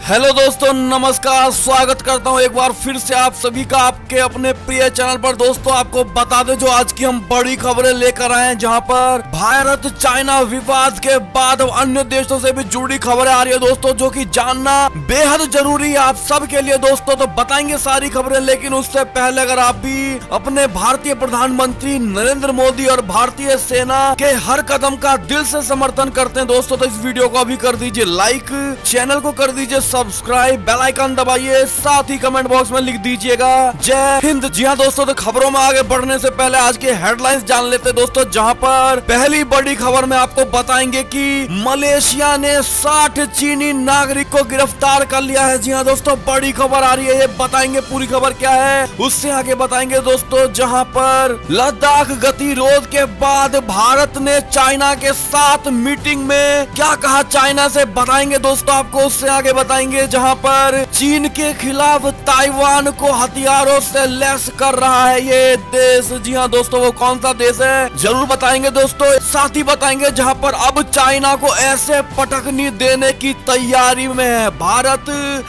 Hello दोस्तों, नमस्कार। स्वागत करता हूं एक बार फिर से आप सभी का आपके अपने प्रिय चैनल पर। दोस्तों, आपको बता दें जो आज की हम बड़ी खबरें लेकर आए हैं, जहां पर भारत चाइना विवाद के बाद अन्य देशों से भी जुड़ी खबरें आ रही है दोस्तों, जो कि जानना बेहद जरूरी है आप सब के लिए दोस्तों। तो बताएंगे सारी खबरें, लेकिन उससे पहले अगर आप भी अपने भारतीय प्रधानमंत्री नरेंद्र मोदी और भारतीय सेना के हर कदम का दिल से समर्थन करते हैं दोस्तों, तो इस वीडियो को अभी कर दीजिए लाइक, चैनल को कर दीजिए सब्सक्राइब, बेल आइकन दबाइए, साथ ही कमेंट बॉक्स में लिख दीजिएगा जय हिंद। जी हाँ दोस्तों, तो खबरों में आगे बढ़ने से पहले आज के हेडलाइंस जान लेते हैं दोस्तों, जहां पर पहली बड़ी खबर में आपको बताएंगे कि मलेशिया ने 60 चीनी नागरिक को गिरफ्तार कर लिया है। जी हाँ दोस्तों, बड़ी खबर आ रही है, ये बताएंगे पूरी खबर क्या है। उससे आगे बताएंगे दोस्तों, जहां पर लद्दाख गतिरोध के बाद भारत ने चाइना के साथ मीटिंग में क्या कहा चाइना से, बताएंगे दोस्तों आपको। उससे आगे बताएंगे जहां पर चीन के खिलाफ ताइवान को हथियारों से लैस कर रहा है ये देश। जी हाँ दोस्तों, वो कौन सा देश है जरूर बताएंगे दोस्तों। साथ ही बताएंगे जहां पर अब चाइना को ऐसे पटकनी देने की तैयारी में है भारत,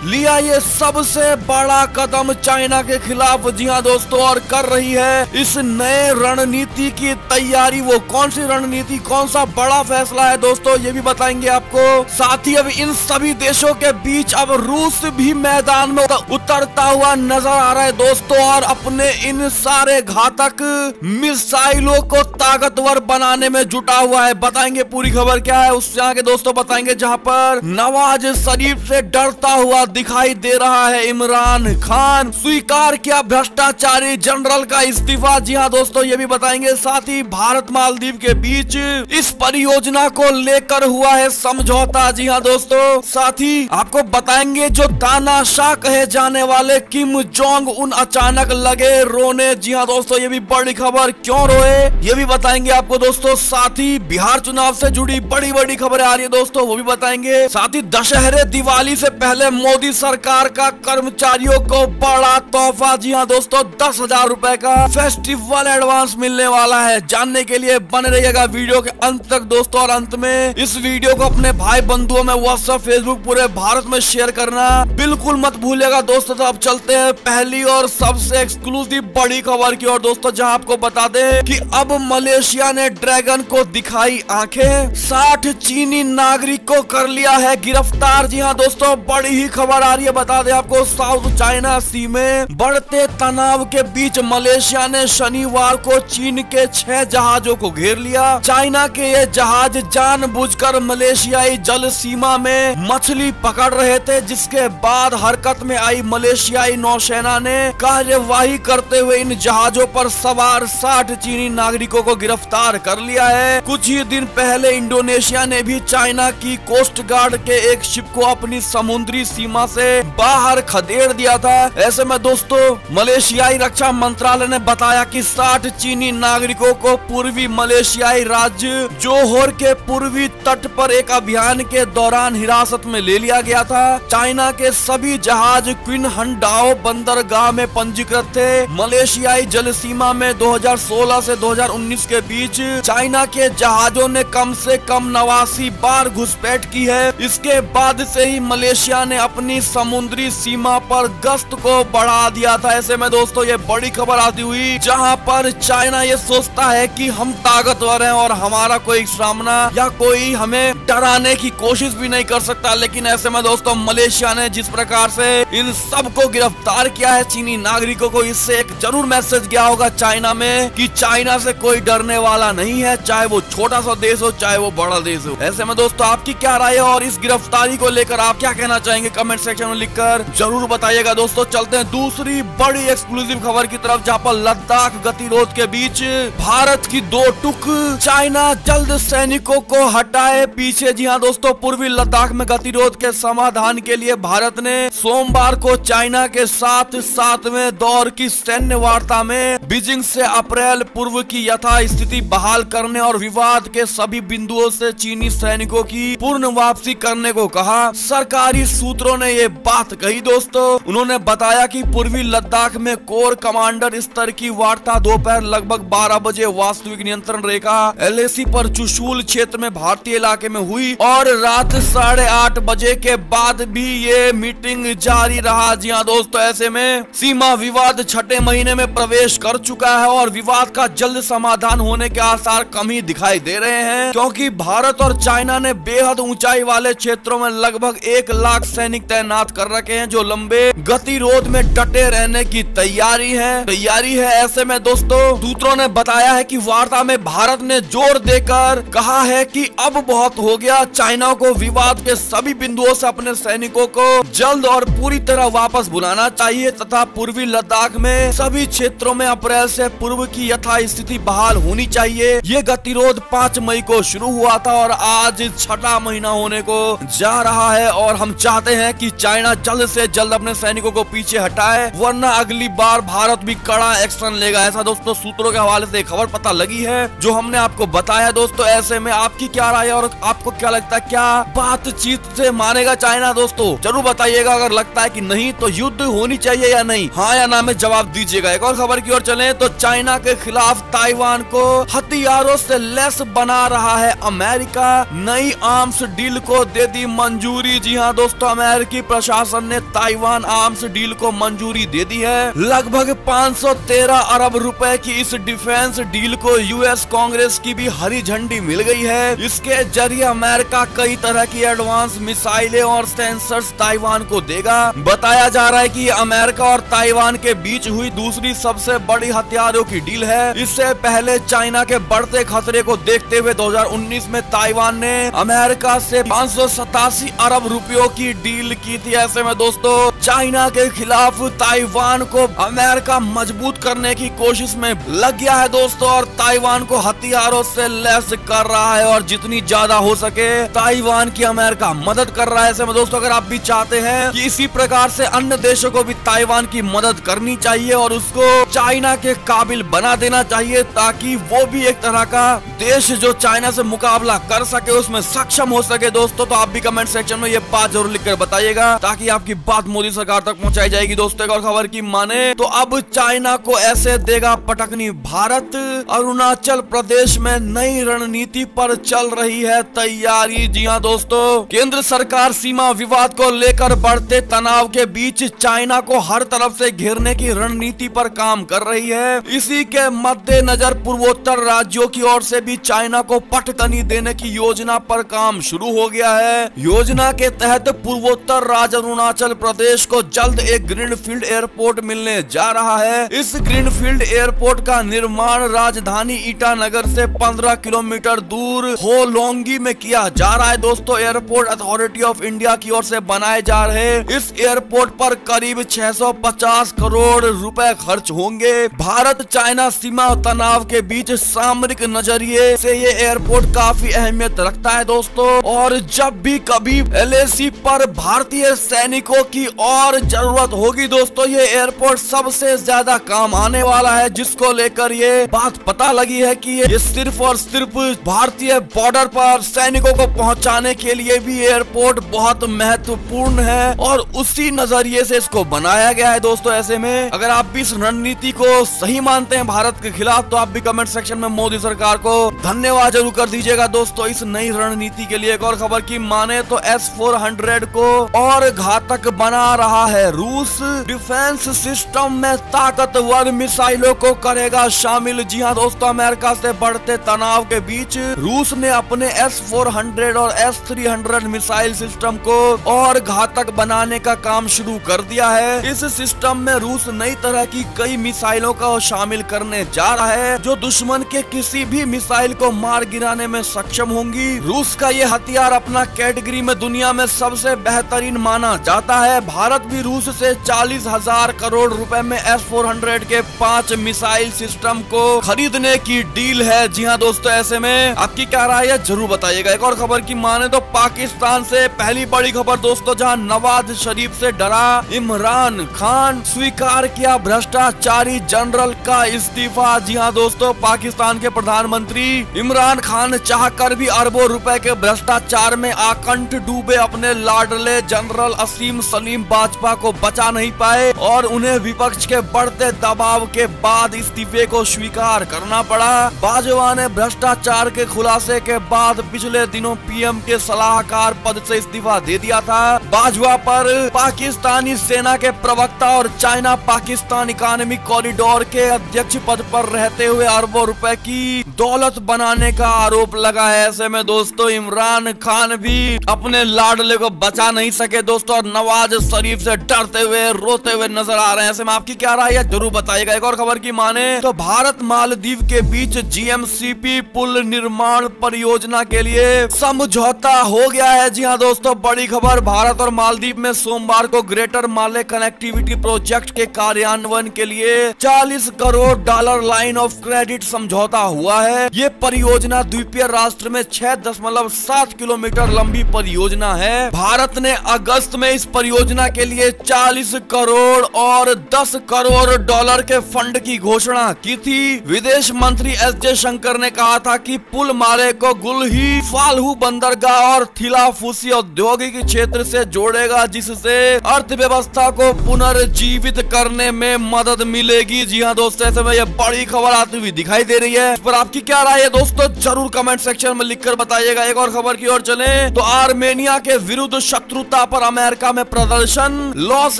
लिया ये सबसे बड़ा कदम चाइना के खिलाफ। जी हाँ दोस्तों, और कर रही है इस नए रणनीति की तैयारी। वो कौन सी रणनीति, कौन सा बड़ा फैसला है दोस्तों, ये भी बताएंगे आपको। साथ ही अब इन सभी देशों के बीच अब रूस भी मैदान में उतरता हुआ नजर आ रहा है दोस्तों, और अपने इन सारे घातक मिसाइलों को ताकतवर बनाने में जुटा हुआ है। बताएंगे पूरी खबर क्या है। उससे आगे दोस्तों बताएंगे जहां पर नवाज शरीफ से डरता हुआ दिखाई दे रहा है इमरान खान, स्वीकार किया भ्रष्टाचारी जनरल का इस्तीफा। जी हाँ दोस्तों, ये भी बताएंगे। साथ ही भारत मालदीव के बीच इस परियोजना को लेकर हुआ है समझौता। जी हाँ दोस्तों, साथ ही आपको बताएंगे जो तानाशाह कहे जाने वाले किम जोंग उन अचानक लगे रोने। जी हाँ दोस्तों, ये भी बड़ी खबर, क्यों रोए ये भी बताएंगे आपको दोस्तों। साथ ही बिहार चुनाव से जुड़ी बड़ी बड़ी खबरें आ रही है दोस्तों, वो भी बताएंगे। साथ ही दशहरे दिवाली से पहले मोदी सरकार का कर्मचारियों को बड़ा तोहफा। जी हाँ दोस्तों, 10,000 रुपए का फेस्टिवल एडवांस मिलने वाला है। जानने के लिए बने रहिएगा वीडियो के अंत तक दोस्तों। और अंत में इस वीडियो को अपने भाई बंधुओं में व्हाट्सएप, फेसबुक, पूरे भारत में शेयर करना बिल्कुल मत भूलिएगा दोस्तों। तो अब चलते हैं पहली और सबसे एक्सक्लूसिव बड़ी खबर की ओर दोस्तों, जहां आपको बता दें कि अब मलेशिया ने ड्रैगन को दिखाई आंखें, 60 चीनी नागरिक को कर लिया है गिरफ्तार। जी हाँ दोस्तों, बड़ी ही खबर आ रही है। बता दें आपको, साउथ चाइना सी में बढ़ते तनाव के बीच मलेशिया ने शनिवार को चीन के 6 जहाजों को घेर लिया। चाइना के ये जहाज जानबूझकर मलेशियाई जल सीमा में मछली पकड़ रहे थे, जिसके बाद हरकत में आई मलेशियाई नौसेना ने कार्यवाही करते हुए इन जहाजों पर सवार 60 चीनी नागरिकों को गिरफ्तार कर लिया है। कुछ ही दिन पहले इंडोनेशिया ने भी चाइना की कोस्ट गार्ड के एक शिप को अपनी समुद्री सीमा से बाहर खदेड़ दिया था। ऐसे में दोस्तों, मलेशियाई रक्षा मंत्रालय ने बताया कि 60 चीनी नागरिकों को पूर्वी मलेशियाई राज्य जोहोर के पूर्वी तट पर एक अभियान के दौरान हिरासत में ले लिया गया था। चाइना के सभी जहाज क्वीन हंडाओ बंदरगाह में पंजीकृत थे। मलेशियाई जल सीमा में 2016 से 2019 के बीच चाइना के जहाजों ने कम से कम 89 बार घुसपैठ की है। इसके बाद से ही मलेशिया ने अपनी समुद्री सीमा पर गश्त को बढ़ा दिया था। ऐसे में दोस्तों, ये बड़ी खबर आती हुई, जहां पर चाइना ये सोचता है कि हम ताकतवर हैं और हमारा कोई सामना या कोई हमें डराने की कोशिश भी नहीं कर सकता। लेकिन ऐसे में दोस्तों, मलेशिया ने जिस प्रकार से इन सबको गिरफ्तार किया है चीनी नागरिकों को, इससे एक जरूर मैसेज गया होगा चाइना में कि चाइना से कोई डरने वाला नहीं है, चाहे वो छोटा सा देश हो चाहे वो बड़ा देश हो। ऐसे में दोस्तों, आपकी क्या राय है और इस गिरफ्तारी को लेकर आप क्या कहना चाहेंगे, कमेंट सेक्शन में लिखकर जरूर बताइएगा दोस्तों। चलते हैं दूसरी बड़ी एक्सक्लूसिव खबर की तरफ, जहाँ पर लद्दाख गतिरोध के बीच भारत की 2 टुक, चाइना जल्द सैनिकों को हटाए पीछे। जी हाँ दोस्तों, पूर्वी लद्दाख में गतिरोध के समाधान के लिए भारत ने सोमवार को चाइना के साथ 7वें दौर की सैन्य वार्ता में बीजिंग से अप्रैल पूर्व की यथा स्थिति बहाल करने और विवाद के सभी बिंदुओं से चीनी सैनिकों की पूर्ण वापसी करने को कहा। सरकारी सूत्रों ने ये बात कही दोस्तों। उन्होंने बताया कि पूर्वी लद्दाख में कोर कमांडर स्तर की वार्ता दोपहर लगभग 12 बजे वास्तविक नियंत्रण रेखा LAC पर चुशूल क्षेत्र में भारतीय इलाके में हुई और रात 8:30 बजे के बाद बाद भी ये मीटिंग जारी रहा। जी हाँ दोस्तों, ऐसे में सीमा विवाद छठे महीने में प्रवेश कर चुका है और विवाद का जल्द समाधान होने के आसार कम ही दिखाई दे रहे हैं, क्योंकि भारत और चाइना ने बेहद ऊंचाई वाले क्षेत्रों में लगभग 1 लाख सैनिक तैनात कर रखे हैं, जो लंबे गतिरोध में डटे रहने की तैयारी है। ऐसे में दोस्तों, सूत्रों ने बताया है कि वार्ता में भारत ने जोर देकर कहा है कि अब बहुत हो गया, चाइना को विवाद के सभी बिंदुओं से अपने सैनिकों को जल्द और पूरी तरह वापस बुलाना चाहिए तथा पूर्वी लद्दाख में सभी क्षेत्रों में अप्रैल से पूर्व की यथास्थिति बहाल होनी चाहिए। ये गतिरोध 5 मई को शुरू हुआ था और आज 6वां महीना होने को जा रहा है और हम चाहते हैं कि चाइना जल्द से जल्द अपने सैनिकों को पीछे हटाए, वरना अगली बार भारत भी कड़ा एक्शन लेगा। ऐसा दोस्तों सूत्रों के हवाले से खबर पता लगी है जो हमने आपको बताया। दोस्तों ऐसे में आपकी क्या राय है और आपको क्या लगता है, क्या बातचीत से मानेगा चाइना? दोस्तों जरूर बताइएगा। अगर लगता है कि नहीं तो युद्ध होनी चाहिए या नहीं, हाँ या ना में जवाब दीजिएगा। एक और खबर की ओर चलें तो चाइना के खिलाफ ताइवान को हथियारों से लैस बना रहा है अमेरिका, नई आर्म्स डील को दे दी मंजूरी। जी हाँ दोस्तों, अमेरिकी प्रशासन ने ताइवान आर्म्स डील को मंजूरी दे दी है। लगभग 513 अरब रुपए की इस डिफेंस डील को यूएस कांग्रेस की भी हरी झंडी मिल गई है। इसके जरिए अमेरिका कई तरह की एडवांस मिसाइलें और सेंसर्स ताइवान को देगा। बताया जा रहा है कि अमेरिका और ताइवान के बीच हुई दूसरी सबसे बड़ी हथियारों की डील है। इससे पहले चाइना के बढ़ते खतरे को देखते हुए 2019 में ताइवान ने अमेरिका से 587 अरब रुपयों की डील की थी। ऐसे में दोस्तों चाइना के खिलाफ ताइवान को अमेरिका मजबूत करने की कोशिश में लग गया है दोस्तों, और ताइवान को हथियारों से लैस कर रहा है और जितनी ज्यादा हो सके ताइवान की अमेरिका मदद कर रहा है। ऐसे में दोस्तों अगर आप भी चाहते हैं कि इसी प्रकार से अन्य देशों को भी ताइवान की मदद करनी चाहिए और उसको चाइना के काबिल बना देना चाहिए, ताकि वो भी एक तरह का देश जो चाइना से मुकाबला कर सके, उसमें सक्षम हो सके दोस्तों। तो आप भी कमेंट सेक्शन में ये बात जरूर लिखकर बताइएगा, ताकि आपकी बात मोदी सरकार तक पहुंचाई जाएगी। दोस्तों एक और खबर की माने तो अब चाइना को ऐसे देगा पटकनी भारत, अरुणाचल प्रदेश में नई रणनीति पर चल रही है तैयारी। जी हाँ दोस्तों, केंद्र सरकार सीमा विवाद को लेकर बढ़ते तनाव के बीच चाइना को हर तरफ से घेरने की रणनीति पर काम कर रही है। इसी के मद्देनजर पूर्वोत्तर राज्यों की ओर से भी चाइना को पटकनी देने की योजना पर काम शुरू हो गया है। योजना के तहत पूर्वोत्तर राज्य अरुणाचल प्रदेश को जल्द एक ग्रीनफील्ड एयरपोर्ट मिलने जा रहा है। इस ग्रीनफील्ड एयरपोर्ट का निर्माण राजधानी ईटानगर से 15 किलोमीटर दूर होलोंगी में किया जा रहा है। दोस्तों एयरपोर्ट अथॉरिटी ऑफ इंडिया की ओर से बनाए जा रहे इस एयरपोर्ट पर करीब 650 करोड़ रुपए खर्च होंगे। भारत चाइना सीमा तनाव के बीच सामरिक नजरिए से ये एयरपोर्ट काफी अहमियत रखता है दोस्तों, और जब भी कभी LAC पर भारतीय सैनिकों की और जरूरत होगी दोस्तों, ये एयरपोर्ट सबसे ज्यादा काम आने वाला है। जिसको लेकर ये बात पता लगी है कि ये सिर्फ और सिर्फ भारतीय बॉर्डर पर सैनिकों को पहुंचाने के लिए भी एयरपोर्ट बहुत महत्वपूर्ण है और उसी नजरिए से इसको बनाया गया है दोस्तों। ऐसे में अगर आप भी इस रणनीति को सही मानते हैं भारत के खिलाफ, तो आप भी कमेंट सेक्शन में मोदी सरकार को धन्यवाद जरूर कर दीजिएगा दोस्तों इस नई रणनीति के लिए। एक और खबर की माने तो S-400 को और घातक बना रहा है रूस, डिफेंस सिस्टम में ताकतवर मिसाइलों को करेगा शामिल। जी हाँ दोस्तों, अमेरिका से बढ़ते तनाव के बीच रूस ने अपने S-400 और S-300 मिसाइल सिस्टम को और घातक बनाने का काम शुरू कर दिया है। इस सिस्टम में रूस नई तरह की कई मिसाइलों को शामिल करने जा रहा है, जो दुश्मन के किसी भी मिसाइल को मार गिराने में सक्षम होंगी। रूस का ये हथियार अपना कैटेगरी में दुनिया में सबसे बेहतरीन माना जाता है। भारत भी रूस से 40,000 करोड़ रुपए में S-400 के 5 मिसाइल सिस्टम को खरीदने की डील है। जी हाँ दोस्तों, ऐसे में आपकी क्या राय है जरूर बताइएगा। एक और खबर की माने तो पाकिस्तान से पहली बड़ी खबर दोस्तों, जहां नवाज शरीफ से डरा इमरान खान, स्वीकार किया भ्रष्टाचारी जनरल का इस्तीफा। जी हाँ दोस्तों, पाकिस्तान के प्रधानमंत्री इमरान खान चाहकर भी अरबों रुपए के भ्रष्टाचार में आकंठ डूबे अपने लाडले जनरल असीम सलीम बाजपा को बचा नहीं पाए और उन्हें विपक्ष के बढ़ते दबाव के बाद इस्तीफे को स्वीकार करना पड़ा। बाजवा ने भ्रष्टाचार के खुलासे के बाद पिछले दिनों PM के सलाहकार पद से इस्तीफा दे दे दिया था। बाजवा पर पाकिस्तानी सेना के प्रवक्ता और चाइना पाकिस्तान इकोनॉमिक कॉरिडोर के अध्यक्ष पद पर रहते हुए अरबों रुपए की दौलत बनाने का आरोप लगा है। ऐसे में दोस्तों इमरान खान भी अपने लाडले को बचा नहीं सके दोस्तों, और नवाज शरीफ से डरते हुए रोते हुए नजर आ रहे हैं। ऐसे में आपकी क्या राय है जरूर बताइएगा। एक और खबर की माने तो भारत मालदीव के बीच जीएमसीपी पुल निर्माण परियोजना के लिए समझौता हो गया है। जी हाँ दोस्तों, बड़ी खबर, भारत और मालदीव में सोमवार को ग्रेटर माले कनेक्टिविटी प्रोजेक्ट के कार्यान्वयन के लिए $40 करोड़ लाइन ऑफ क्रेडिट समझौता हुआ है। ये परियोजना द्वीपीय राष्ट्र में 6.7 किलोमीटर लंबी परियोजना है। भारत ने अगस्त में इस परियोजना के लिए $40 करोड़ और $10 करोड़ के फंड की घोषणा की थी। विदेश मंत्री एस जयशंकर ने कहा था कि पुल माले को गुलही, फाल्गु बंदरगाह और थिलाफूसी औद्योगिक क्षेत्र से जोड़ेगा, जिससे अर्थव्यवस्था को पुनर्जीवित करने में मदद मिलेगी। जी हाँ दोस्तों, ऐसे में ये बड़ी खबर आती हुई दिखाई दे रही है। इस पर आपकी क्या राय है दोस्तों, जरूर कमेंट सेक्शन में लिखकर बताइएगा। एक और खबर की ओर चले तो आर्मेनिया के विरुद्ध शत्रुता पर अमेरिका में प्रदर्शन, लॉस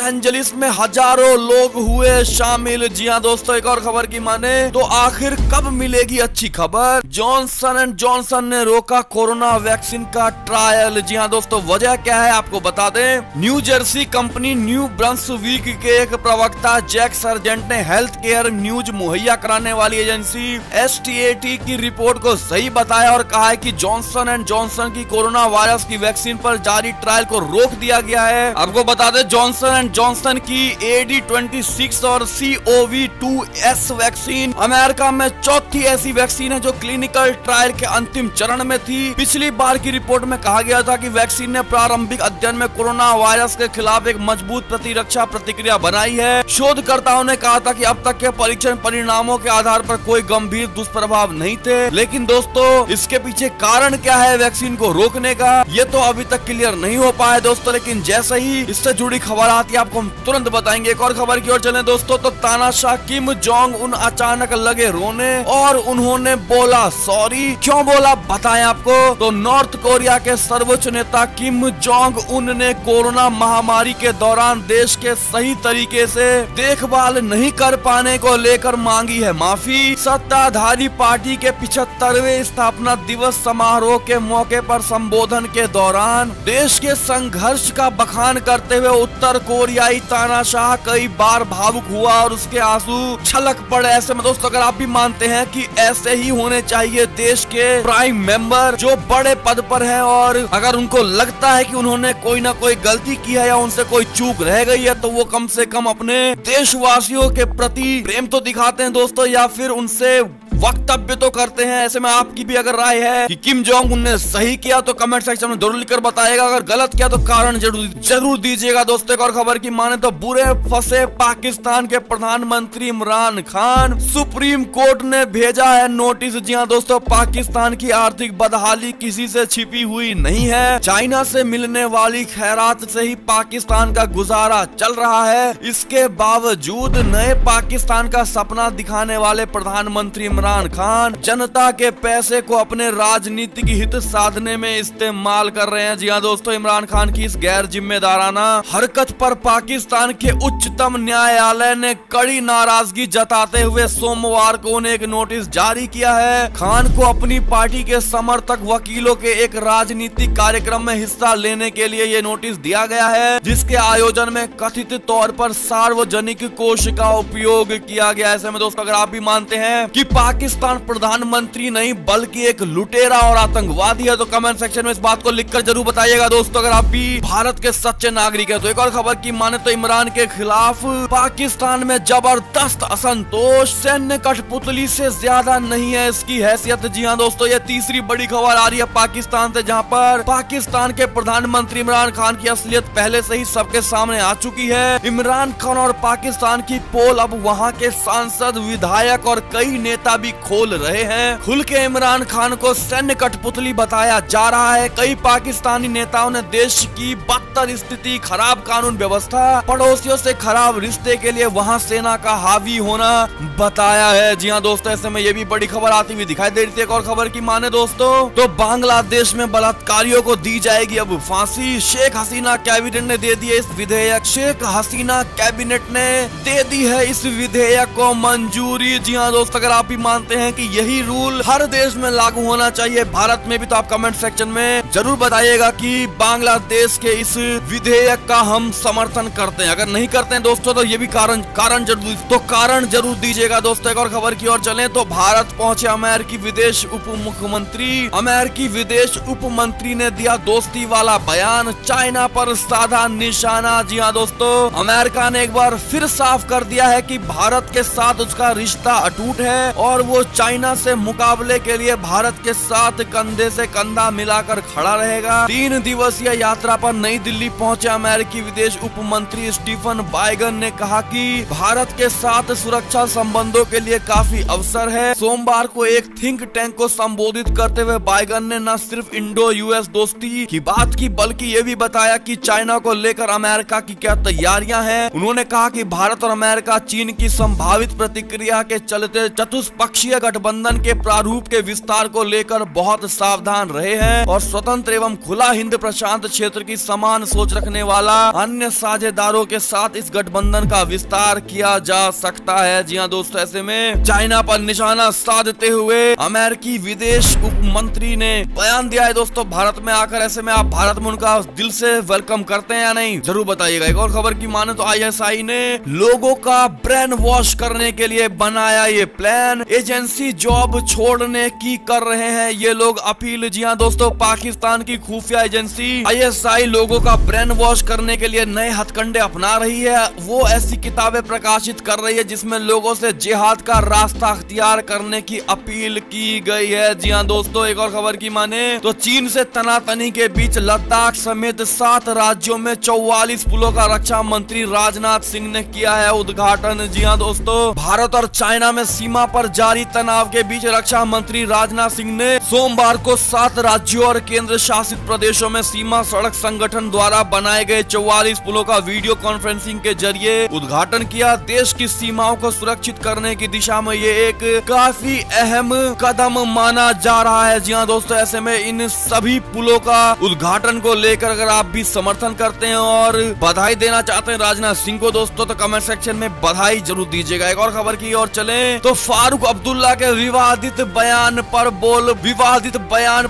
एंजलिस में हजारों लोग हुए शामिल। जी हाँ दोस्तों, एक और खबर की माने तो आखिर कब मिलेगी अच्छी खबर, जॉनसन एंड जॉनसन ने रोका कोरोना वैक्सीन का ट्रायल। जी हाँ दोस्तों, वजह क्या है आपको बता दें। New Jersey company new Brunswick के एक प्रवक्ता जैक सर्जेंट ने हेल्थ केयर न्यूज मुहैया कराने वाली एजेंसी STAT की रिपोर्ट को सही बताया और कहा है कि जॉनसन एंड जॉनसन की कोरोना वायरस की वैक्सीन पर जारी ट्रायल को रोक दिया गया है। आपको बता दें जॉनसन एंड जॉनसन की AD26 और COV2S वैक्सीन अमेरिका में चौथी ऐसी वैक्सीन है जो क्लिनिकल ट्रायल के अंतिम चरण में थी। पिछली बार की रिपोर्ट में कहा गया था कि वैक्सीन ने प्रारंभिक अध्ययन में कोरोना वायरस के खिलाफ एक मजबूत प्रतिरक्षा प्रतिक्रिया बनाई है। शोधकर्ताओं ने कहा था कि अब तक के परीक्षण परिणामों के आधार पर कोई गंभीर दुष्प्रभाव नहीं थे। लेकिन दोस्तों इसके पीछे कारण क्या है वैक्सीन को रोकने का, ये तो अभी तक क्लियर नहीं हो पाया दोस्तों। लेकिन जैसे ही इससे जुड़ी खबर आती है आपको हम तुरंत बताएंगे। एक और खबर की ओर चलें दोस्तों तो तानाशाह किम जोंग उन अचानक लगे रोने और उन्होंने बोला सॉरी। क्यों बोला बताएं आपको। तो नॉर्थ कोरिया के सर्वोच्च नेता किम जोंग उन ने कोरोना महामारी के दौरान देश के सही तरीके से देखभाल नहीं कर पाने को लेकर मांगी है माफी। सत्ताधारी पार्टी के 75वें स्थापना दिवस समारोह के मौके पर संबोधन के दौरान देश के संघर्ष का बखान करते हुए उत्तर कोरियाई तानाशाह कई बार भावुक हुआ और उसके आंसू छलक पड़े। ऐसे में दोस्तों अगर आप भी मानते हैं कि ऐसे ही होने चाहिए देश के प्राइम मेंबर जो बड़े पद पर हैं, और अगर उनको लगता है कि उन्होंने कोई ना कोई गलती की है या उनसे कोई चूक रह गई है तो वो कम से कम अपने देशवासियों के प्रति प्रेम तो दिखाते हैं दोस्तों, या फिर उनसे वक्तव्य तो करते हैं। ऐसे में आपकी भी अगर राय है कि किम जोंग उन ने सही किया तो कमेंट सेक्शन में जरूर लिखकर बताइएगा, अगर गलत किया तो कारण जरूर दीजिएगा दोस्तों। एक और खबर की माने तो बुरे फंसे पाकिस्तान के प्रधानमंत्री इमरान खान, सुप्रीम कोर्ट ने भेजा है नोटिस। जी हाँ दोस्तों, पाकिस्तान की आर्थिक बदहाली किसी से छिपी हुई नहीं है। चाइना से मिलने वाली खैरात से ही पाकिस्तान का गुजारा चल रहा है। इसके बावजूद नए पाकिस्तान का सपना दिखाने वाले प्रधानमंत्री इमरान खान जनता के पैसे को अपने राजनीतिक हित साधने में इस्तेमाल कर रहे हैं। जी हाँ दोस्तों, इमरान खान की इस गैर जिम्मेदाराना हरकत पर पाकिस्तान के उच्चतम न्यायालय ने कड़ी नाराजगी जताते हुए सोमवार को उन्हें एक नोटिस जारी किया है। खान को अपनी पार्टी के समर्थक वकीलों के एक राजनीतिक कार्यक्रम में हिस्सा लेने के लिए ये नोटिस दिया गया है, जिसके आयोजन में कथित तौर पर सार्वजनिक कोष का उपयोग किया गया। ऐसे में दोस्तों अगर आप भी मानते हैं कि पाकिस्तान प्रधानमंत्री नहीं बल्कि एक लुटेरा और आतंकवादी है तो कमेंट सेक्शन में इस बात को लिखकर जरूर बताइएगा दोस्तों, अगर आप भी भारत के सच्चे नागरिक हैं तो। एक और खबर की माने तो इमरान के खिलाफ पाकिस्तान में जबरदस्त असंतोष, सैन्य कठपुतली से ज्यादा नहीं है इसकी हैसियत। जी हाँ दोस्तों, ये तीसरी बड़ी खबर आ रही है पाकिस्तान से, जहाँ पर पाकिस्तान के प्रधानमंत्री इमरान खान की असलियत पहले से ही सबके सामने आ चुकी है। इमरान खान और पाकिस्तान की पोल अब वहाँ के सांसद, विधायक और कई नेता भी खोल रहे हैं। खुल के इमरान खान को सैन्य कठपुतली बताया जा रहा है। कई पाकिस्तानी नेताओं ने देश की बदतर स्थिति, खराब कानून व्यवस्था, पड़ोसियों से खराब रिश्ते के लिए वहां सेना का हावी होना बताया है। जी हाँ दोस्तों, ऐसे में ये भी बड़ी खबर आती हुई दिखाई दे रही थी। एक और खबर की माने दोस्तों तो बांग्लादेश में बलात्कारियों को दी जाएगी अब फांसी। शेख हसीना कैबिनेट ने दे दिए इस विधेयक। शेख हसीना कैबिनेट ने दे दी है इस विधेयक को मंजूरी। जी हाँ दोस्तों, अगर आप भी मानते हैं कि यही रूल हर देश में लागू होना चाहिए भारत में भी, तो आप कमेंट सेक्शन में जरूर बताइएगा कि बांग्लादेश के इस विधेयक का हम समर्थन करते हैं। अगर नहीं करते हैं दोस्तों तो ये भी कारण जरूर दीजिएगा दोस्तों। एक और खबर की ओर चलें तो भारत पहुंचे अमेरिकी विदेश उप मुख्यमंत्री। अमेरिकी विदेश उप मंत्री ने दिया दोस्ती वाला बयान, चाइना पर साधा निशाना। जी हाँ दोस्तों, अमेरिका ने एक बार फिर साफ कर दिया है कि भारत के साथ उसका रिश्ता अटूट है और वो चाइना से मुकाबले के लिए भारत के साथ कंधे से कंधा मिलाकर खड़ा रहेगा। 3 दिवसीय यात्रा पर नई दिल्ली पहुंचे अमेरिकी विदेश उप मंत्री स्टीफन बाइगन ने कहा कि भारत के साथ सुरक्षा संबंधों के लिए काफी अवसर है। सोमवार को एक थिंक टैंक को संबोधित करते हुए बाइगन ने न सिर्फ इंडो यूएस दोस्ती की बात की बल्कि ये भी बताया कि चाइना को लेकर अमेरिका की क्या तैयारियां हैं। उन्होंने कहा कि भारत और अमेरिका चीन की संभावित प्रतिक्रिया के चलते चतुष्पक्षीय गठबंधन के प्रारूप के विस्तार को लेकर बहुत सावधान रहे हैं और स्वतंत्र एवं खुला हिंद प्रशांत क्षेत्र की समान सोच रखने वाला अन्य साझेदारों के साथ इस गठबंधन का विस्तार किया जा सकता है। जी हाँ दोस्तों, ऐसे में चाइना पर निशाना साधते हुए अमेरिकी विदेश उप मंत्री ने बयान दिया है दोस्तों भारत में आकर। ऐसे में आप भारत में उनका दिल से वेलकम करते हैं या नहीं, जरूर बताइएगा। एक और खबर की माने तो ISI ने लोगों का ब्रेन वॉश करने के लिए बनाया ये प्लान। एजेंसी जॉब छोड़ने की कर रहे हैं ये लोग अपील। जी हाँ दोस्तों, पाकिस्तान की खुफिया एजेंसी ISI लोगों का ब्रेन वॉश करने के लिए नए हथकंडे अपना रही है। वो ऐसी किताबें प्रकाशित कर रही है जिसमें लोगों से जिहाद का रास्ता अख्तियार करने की अपील की गई है। जी हाँ दोस्तों, एक और खबर की माने तो चीन से तनातनी के बीच लद्दाख समेत 7 राज्यों में 44 पुलों का रक्षा मंत्री राजनाथ सिंह ने किया है उद्घाटन। जी हाँ दोस्तों, भारत और चाइना में सीमा पर जारी तनाव के बीच रक्षा मंत्री राजनाथ सिंह ने सोमवार को 7 राज्यों और केंद्र शासित प्रदेशों में सीमा सड़क संगठन द्वारा बनाए गए 44 पुलों का वीडियो कॉन्फ्रेंसिंग के जरिए उद्घाटन किया। देश की सीमाओं को सुरक्षित करने की दिशा में ये एक काफी अहम कदम माना जा रहा है। जी हाँ दोस्तों, ऐसे में इन सभी पुलों का उद्घाटन को लेकर अगर आप भी समर्थन करते हैं और बधाई देना चाहते हैं राजनाथ सिंह को दोस्तों, तो कमेंट सेक्शन में बधाई जरूर दीजिएगा। एक और खबर की ओर चले तो फारूक अब्दुल्ला के विवादित बयान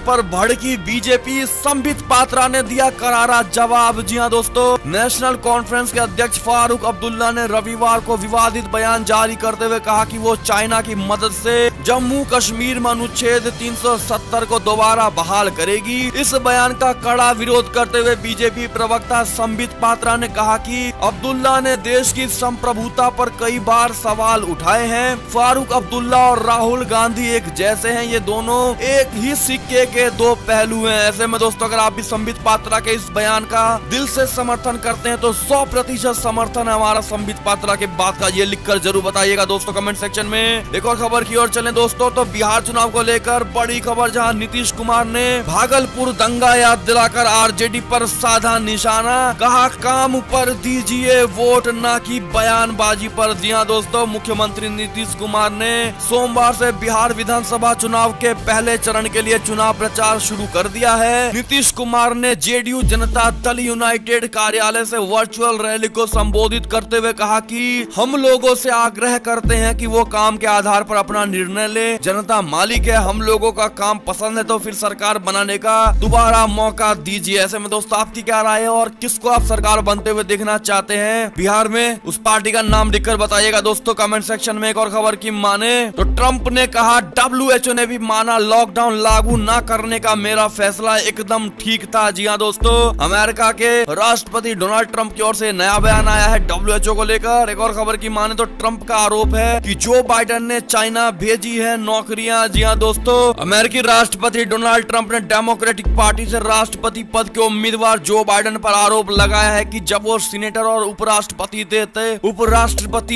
पर भड़की बीजेपी। संबित पात्रा ने दिया करारा जवाब। जी हाँ दोस्तों, नेशनल कॉन्फ्रेंस के अध्यक्ष फारूक अब्दुल्ला ने रविवार को विवादित बयान जारी करते हुए कहा कि वो चाइना की मदद से जम्मू कश्मीर में अनुच्छेद 370 को दोबारा बहाल करेगी। इस बयान का कड़ा विरोध करते हुए बीजेपी प्रवक्ता संबित पात्रा ने कहा कि अब्दुल्ला ने देश की संप्रभुता पर कई बार सवाल उठाए हैं। फारूक अब्दुल्ला और राहुल गांधी एक जैसे हैं, ये दोनों एक ही सिक्के के 2 पहलू हैं। ऐसे में दोस्तों, अगर आप भी संबित पात्रा के इस बयान का दिल से समर्थन करते हैं तो 100% समर्थन है हमारा संबित पात्रा के बात का, ये लिखकर जरूर बताइएगा दोस्तों कमेंट सेक्शन में। एक और खबर की ओर चलें दोस्तों तो बिहार चुनाव को लेकर बड़ी खबर, जहां नीतीश कुमार ने भागलपुर दंगा याद दिलाकर आरजेडी पर साधा निशाना। कहा काम पर दीजिए वोट, ना कि बयानबाजी पर। जी हां दोस्तों, मुख्यमंत्री नीतीश कुमार ने सोमवार से बिहार विधानसभा चुनाव के पहले चरण के लिए चुनाव प्रचार शुरू कर दिया है। नीतीश कुमार ने जेडीयू जनता दल यूनाइटेड कार्यालय से वर्चुअल रैली को संबोधित करते हुए कहा कि हम लोगों से आग्रह करते हैं कि वो काम के आधार पर अपना निर्णय ले। जनता मालिक है, हम लोगों का काम पसंद है तो फिर सरकार बनाने का दोबारा मौका दीजिए। ऐसे में दोस्तों, आपकी क्या राय है और किसको आप सरकार बनते हुए देखना चाहते हैं बिहार में, उस पार्टी का नाम लिखकर बताइएगा दोस्तों कमेंट सेक्शन में। एक और खबर की माने तो ट्रंप ने कहा WHO ने भी माना लॉकडाउन लागू न करने का मेरा फैसला एकदम ठीक था। जी हाँ दोस्तों, अमेरिका के राष्ट्रपति डोनाल्ड ट्रंप की ओर से नया बयान आया है WHO को लेकर। एक और खबर की माने तो ट्रंप का आरोप है कि जो बाइडेन ने चाइना भेजी है नौकरियां। जी हाँ दोस्तों, अमेरिकी राष्ट्रपति डोनाल्ड ट्रंप ने डेमोक्रेटिक पार्टी से राष्ट्रपति पद के उम्मीदवार जो बाइडेन पर आरोप लगाया है कि जब वो सीनेटर और उपराष्ट्रपति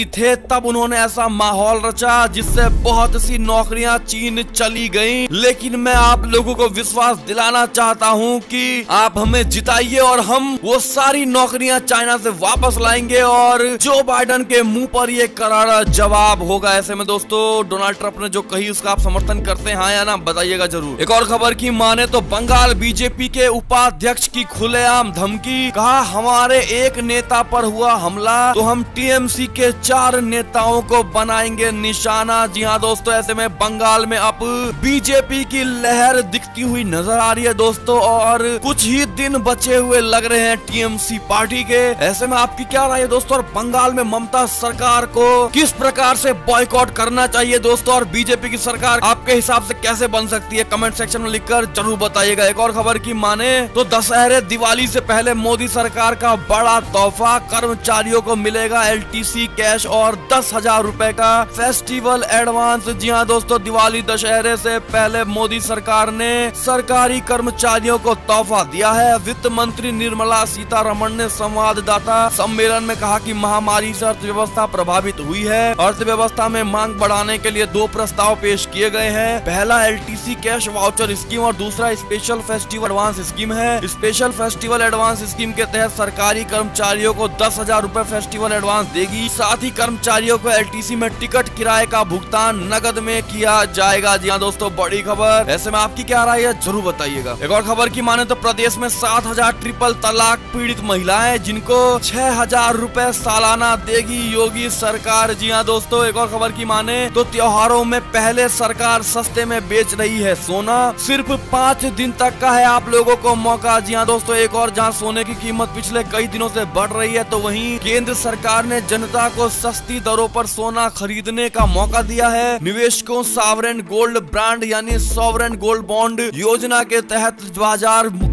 थे तब उन्होंने ऐसा माहौल रचा जिससे में बहुत सी नौकरियां चीन चली गयी, लेकिन मैं आप लोगों को विश्वास दिलाना चाहता हूं कि आप हमें जिताइए और हम वो सारी नौकरियां चाइना से वापस लाएंगे और जो बाइडेन के मुंह पर ये करारा जवाब होगा। ऐसे में दोस्तों डोनाल्ड ट्रंप ने जो कही उसका आप समर्थन करते हैं, हाँ या ना, बताइएगा जरूर। एक और खबर की माने तो बंगाल बीजेपी के उपाध्यक्ष की खुलेआम धमकी, कहा हमारे एक नेता पर हुआ हमला तो हम टीएमसी के 4 नेताओं को बनाएंगे निशाना। जी हाँ दोस्तों, ऐसे में बंगाल में अब बीजेपी की लहर दिखती हुई नजर आ रही है दोस्तों, और कुछ ही दिन बचे हुए लग रहे हैं टीएमसी पार्टी के। ऐसे में आपकी क्या राय है दोस्तों, और बंगाल में ममता सरकार को किस प्रकार से बॉयकॉट करना चाहिए दोस्तों, और बीजेपी की सरकार आपके हिसाब से कैसे बन सकती है, कमेंट सेक्शन में लिखकर जरूर बताइएगा। एक और खबर की माने तो दशहरे दिवाली से पहले मोदी सरकार का बड़ा तोहफा, कर्मचारियों को मिलेगा एलटीसी कैश और 10,000 रुपए का फेस्टिवल एडवांस। जी हाँ दोस्तों, दिवाली दशहरे से पहले मोदी सरकार ने सरकारी कर्मचारियों को तोहफा दिया है। वित्त मंत्री निर्मला सीतारमण ने संवाददाता सम्मेलन में कहा कि महामारी से अर्थव्यवस्था प्रभावित हुई है। अर्थव्यवस्था में मांग बढ़ाने के लिए 2 प्रस्ताव पेश किए गए हैं। पहला एलटीसी कैश वाउचर स्कीम और दूसरा स्पेशल फेस्टिवल एडवांस स्कीम है। स्पेशल फेस्टिवल एडवांस स्कीम के तहत सरकारी कर्मचारियों को 10,000 रुपए फेस्टिवल एडवांस देगी। साथ ही कर्मचारियों को एलटीसी में टिकट किराए का भुगतान नकद में किया जाएगा। जी हाँ दोस्तों, बड़ी खबर। ऐसे में आपकी क्या राय है जरूर बताइएगा। एक और खबर की माने तो प्रदेश में 7,000 ट्रिपल तलाक पीड़ित महिलाएं जिनको 6,000 रुपए सालाना देगी योगी सरकार। जी हाँ दोस्तों, एक और खबर की माने तो त्योहारों में पहले सरकार सस्ते में बेच रही है सोना, सिर्फ 5 दिन तक का है आप लोगों को मौका। जी हाँ दोस्तों, एक और जहां सोने की कीमत पिछले कई दिनों से बढ़ रही है, तो वहीं केंद्र सरकार ने जनता को सस्ती दरों पर सोना खरीदने का मौका दिया है। निवेशकों सॉवरेन गोल्ड ब्रांड यानी सॉवरेन गोल्ड बॉन्ड योजना के तहत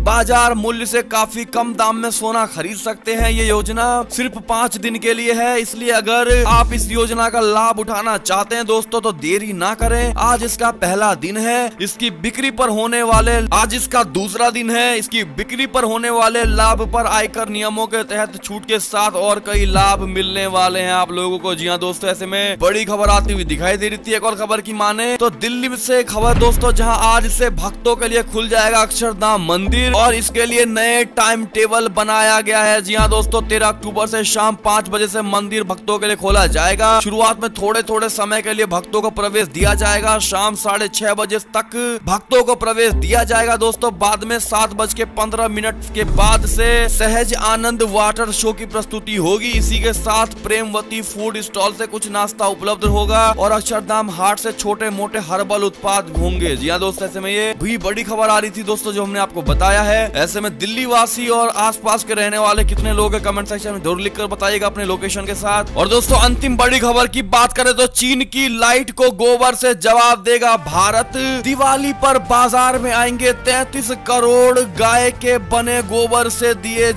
बाजार मूल्य से काफी कम दाम में सोना खरीद सकते हैं। ये योजना सिर्फ 5 दिन के लिए है, इसलिए अगर आप इस योजना का लाभ उठाना चाहते हैं दोस्तों तो देरी ना करें। आज इसका पहला दिन है, इसकी बिक्री पर होने वाले आज इसका दूसरा दिन है। इसकी बिक्री पर होने वाले लाभ पर आयकर नियमों के तहत छूट के साथ और कई लाभ मिलने वाले हैं आप लोगों को। जी हाँ दोस्तों, ऐसे में बड़ी खबर आती हुई दिखाई दे रही थी। एक और खबर की माने तो दिल्ली से खबर दोस्तों, जहां आज से भक्तों के लिए खुल जाएगा अक्षरधाम मंदिर और इसके लिए नए टाइम टेबल बनाया गया है। जी हाँ दोस्तों, 13 अक्टूबर से शाम 5 बजे से मंदिर भक्तों के लिए खोला जाएगा। शुरुआत में थोड़े थोड़े समय के लिए भक्तों को प्रवेश दिया जाएगा। शाम 6:30 बजे तक भक्तों को प्रवेश दिया जाएगा दोस्तों। बाद में 7:15 के बाद से सहज आनंद वाटर शो की प्रस्तुति होगी। इसी के साथ प्रेमवती फूड स्टॉल से कुछ नाश्ता उपलब्ध होगा और अक्षरधाम हाट से छोटे मोटे हर्बल उत्पाद होंगे। जी हाँ दोस्तों, ऐसे में ये भी बड़ी खबर आ रही थी दोस्तों जो हमने आपको बताया है। ऐसे में दिल्ली वासी और आसपास के रहने वाले कितने लोग हैं कमेंट सेक्शन में जरूर लिखकर बताइएगा अपने लोकेशन के साथ। और दोस्तों अंतिम बड़ी खबर की बात करें तो चीन की लाइट को गोबर से जवाब देगा भारत। दिवाली पर बाजार में आएंगे 33 करोड़ गाय के बने गोबर से दिए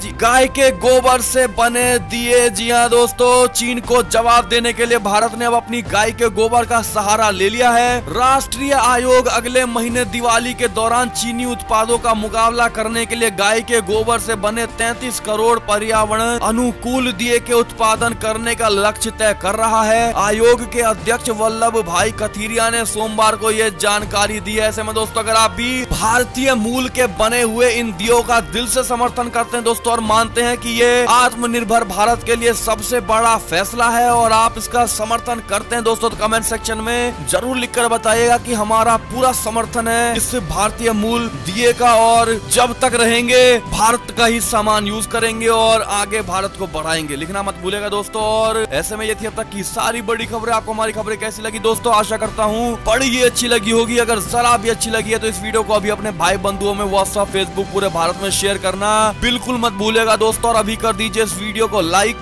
बने दिए। जी हाँ दोस्तों, चीन को जवाब देने के लिए भारत ने अब अपनी गाय के गोबर का सहारा ले लिया है। राष्ट्रीय आयोग अगले महीने दिवाली के दौरान चीनी उत्पादों का मुकाबला करने के लिए गाय के गोबर से बने 33 करोड़ पर्यावरण अनुकूल दिए के उत्पादन करने का लक्ष्य तय कर रहा है। आयोग के अध्यक्ष वल्लभ भाई कथीरिया ने सोमवार को यह जानकारी दी है। ऐसे में दोस्तों अगर आप भी भारतीय मूल के बने हुए इन दियों का दिल से समर्थन करते हैं दोस्तों और मानते हैं कि ये आत्मनिर्भर भारत के लिए सबसे बड़ा फैसला है और आप इसका समर्थन करते हैं दोस्तों, तो कमेंट सेक्शन में जरूर लिखकर बताइएगा कि हमारा पूरा समर्थन है इस भारतीय मूल दिए का और जब तक रहेंगे भारत का ही सामान यूज करेंगे और आगे भारत को बढ़ाएंगे। लिखना मत भूलेगा दोस्तों। और ऐसे में ये थी अब तक की सारी बड़ी खबरें। आपको हमारी खबरें कैसी लगी दोस्तों? आशा करता हूँ बड़ी ही अच्छी लगी होगी। अगर जरा भी अच्छी लगी है तो इस वीडियो को अभी अपने भाई बंधुओं में व्हाट्सएप, फेसबुक, पूरे भारत में शेयर करना बिल्कुल मत भूलेगा दोस्तों। और अभी कर दीजिए इस वीडियो को लाइक।